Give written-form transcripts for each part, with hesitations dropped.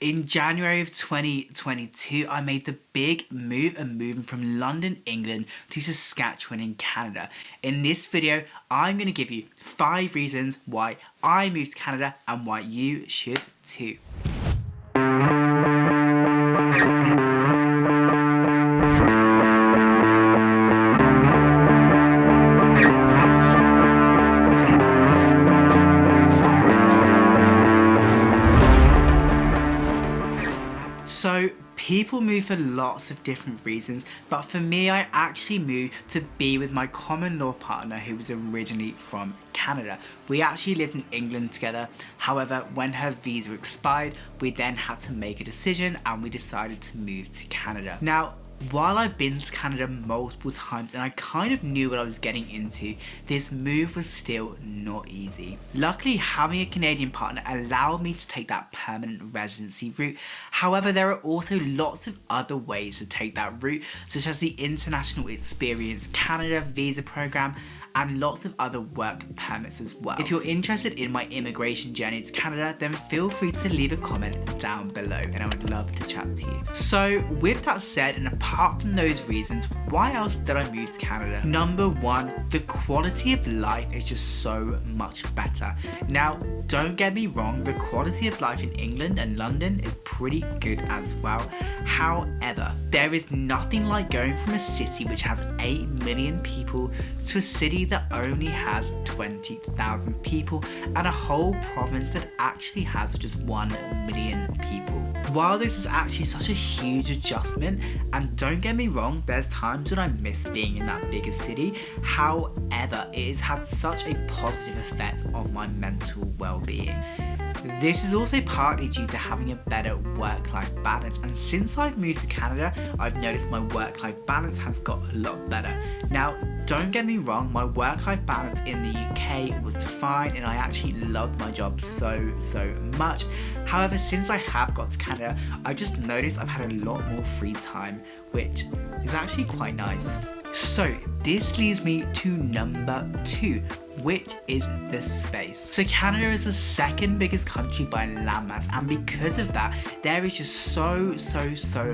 In January of 2022, I made the big move and moving from London, England to Saskatchewan in Canada. In this video, I'm going to give you 5 reasons why I moved to Canada and why you should too. So, people move for lots of different reasons, but for me, I actually moved to be with my common law partner who was originally from Canada. We actually lived in England together. However, when her visa expired, we then had to make a decision and we decided to move to Canada. Now, while I've been to Canada multiple times and I kind of knew what I was getting into, this move was still not easy. Luckily, having a Canadian partner allowed me to take that permanent residency route. However, there are also lots of other ways to take that route, such as the International Experience Canada visa program and lots of other work permits as well. If you're interested in my immigration journey to Canada, then feel free to leave a comment down below and I would love to chat to you. So with that said, and apart from those reasons, why else did I move to Canada? Number 1, the quality of life is just so much better. Now, don't get me wrong, the quality of life in England and London is pretty good as well. However, there is nothing like going from a city which has 8 million people to a city that only has 20,000 people and a whole province that actually has just 1 million people. While this is actually such a huge adjustment, and don't get me wrong, there's times when I miss being in that bigger city, however, it has had such a positive effect on my mental well-being. This is also partly due to having a better work-life balance, and since I've moved to Canada, I've noticed my work-life balance has got a lot better. Now, don't get me wrong, my work-life balance in the UK was fine and I actually loved my job so much. However, since I have got to Canada, I just noticed I've had a lot more free time, which is actually quite nice. So this leads me to number 2, which is the space. So Canada is the 2nd biggest country by landmass, and because of that, there is just so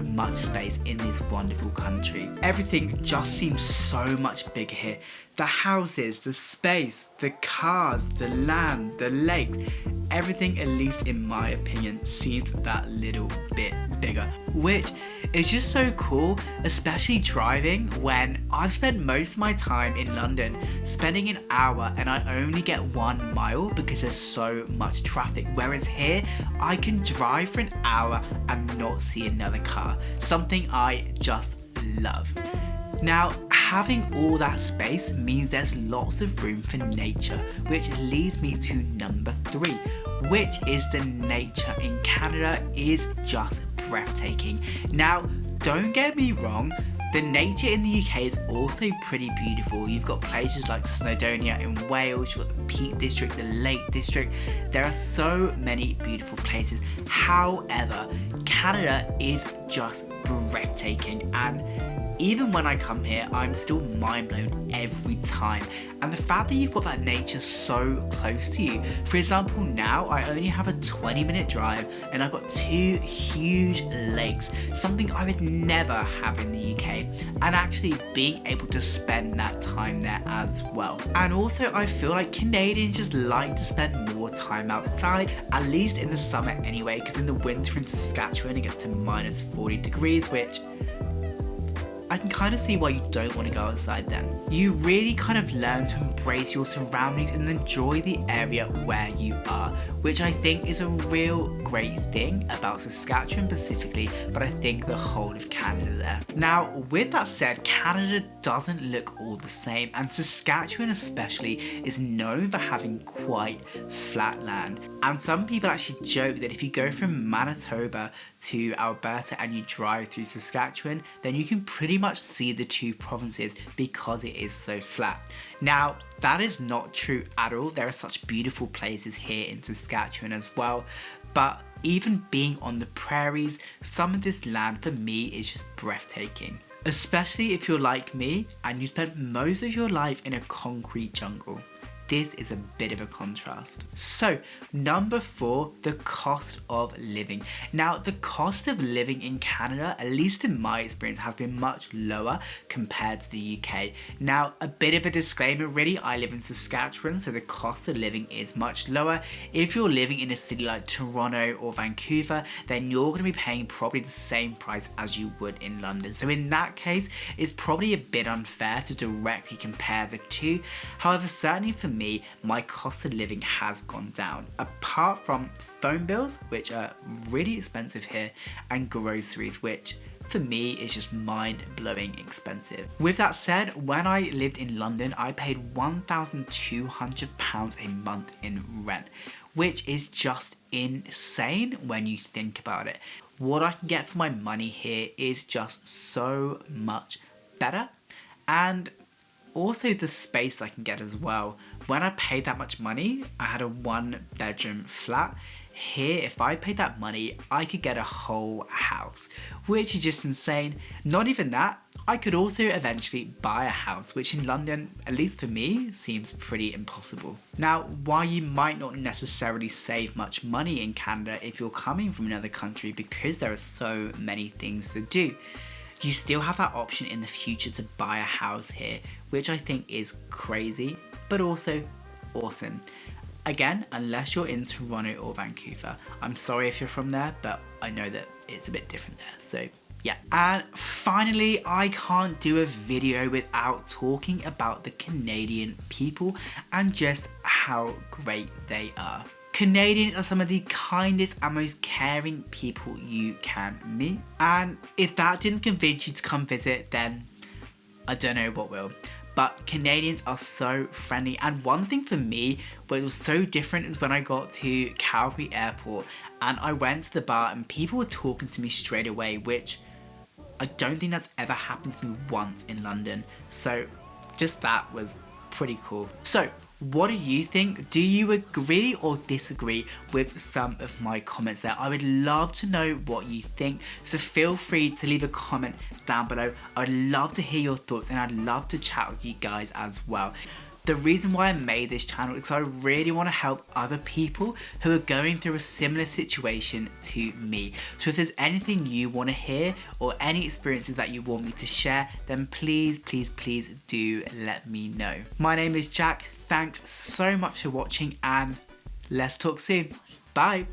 much space in this wonderful country. Everything just seems so much bigger here. The houses, the space, the cars, the land, the lakes, everything, at least in my opinion, seems that little bit bigger, which is just so cool, especially driving when I've spent most of my time in London spending an hour and I only get 1 mile because there's so much traffic, whereas here I can drive for an hour and not see another car, something I just love. Now, having all that space means there's lots of room for nature, which leads me to number 3, which is the nature in Canada is just breathtaking. Now, don't get me wrong, the nature in the UK is also pretty beautiful. You've got places like Snowdonia in Wales, you've got the Peak District, the Lake District. There are so many beautiful places. However, Canada is just breathtaking, and even when I come here, I'm still mind blown every time. And the fact that you've got that nature so close to you. For example, now I only have a 20-minute drive and I've got 2 huge lakes, something I would never have in the UK. And actually being able to spend that time there as well. And also I feel like Canadians just like to spend more time outside, at least in the summer anyway, because in the winter in Saskatchewan it gets to minus 40 degrees, which I can kind of see why you don't want to go outside then. You really kind of learn to embrace your surroundings and enjoy the area where you are, which I think is a real great thing about Saskatchewan specifically, but I think the whole of Canada there. Now, with that said, Canada doesn't look all the same, and Saskatchewan especially is known for having quite flat land. And some people actually joke that if you go from Manitoba to Alberta and you drive through Saskatchewan, then you can pretty much see the 2 provinces because it is so flat. Now, that is not true at all. There are such beautiful places here in Saskatchewan as well, but even being on the prairies, some of this land for me is just breathtaking. Especially if you're like me and you spent most of your life in a concrete jungle. this is a bit of a contrast. So number 4, the cost of living. Now the cost of living in Canada, at least in my experience, has been much lower compared to the UK. Now a bit of a disclaimer really, I live in Saskatchewan, so the cost of living is much lower. If you're living in a city like Toronto or Vancouver, then you're going to be paying probably the same price as you would in London. So in that case, it's probably a bit unfair to directly compare the two. However, certainly for me, my cost of living has gone down. Apart from phone bills, which are really expensive here, and groceries, which for me is just mind-blowing expensive. With that said, when I lived in London, I paid £1,200 a month in rent, which is just insane when you think about it. What I can get for my money here is just so much better, and also the space I can get as well. When I paid that much money, I had a 1-bedroom flat. Here, if I paid that money, I could get a whole house, which is just insane. Not even that, I could also eventually buy a house, which in London, at least for me, seems pretty impossible. Now, while you might not necessarily save much money in Canada if you're coming from another country because there are so many things to do, you still have that option in the future to buy a house here, which I think is crazy, but also awesome. Again, unless you're in Toronto or Vancouver. I'm sorry if you're from there, but I know that it's a bit different there, so yeah. And finally, I can't do a video without talking about the Canadian people and just how great they are. Canadians are some of the kindest and most caring people you can meet. And if that didn't convince you to come visit, then I don't know what will. But Canadians are so friendly. And one thing for me, what was so different is when I got to Calgary Airport and I went to the bar and people were talking to me straight away, which I don't think that's ever happened to me once in London. So just that was pretty cool. So what do you think? Do you agree or disagree with some of my comments there? I would love to know what you think, so feel free to leave a comment down below. I'd love to hear your thoughts and I'd love to chat with you guys as well. The reason why I made this channel is because I really want to help other people who are going through a similar situation to me. So if there's anything you want to hear or any experiences that you want me to share, then please do let me know. My name is Jack. Thanks so much for watching and let's talk soon. Bye.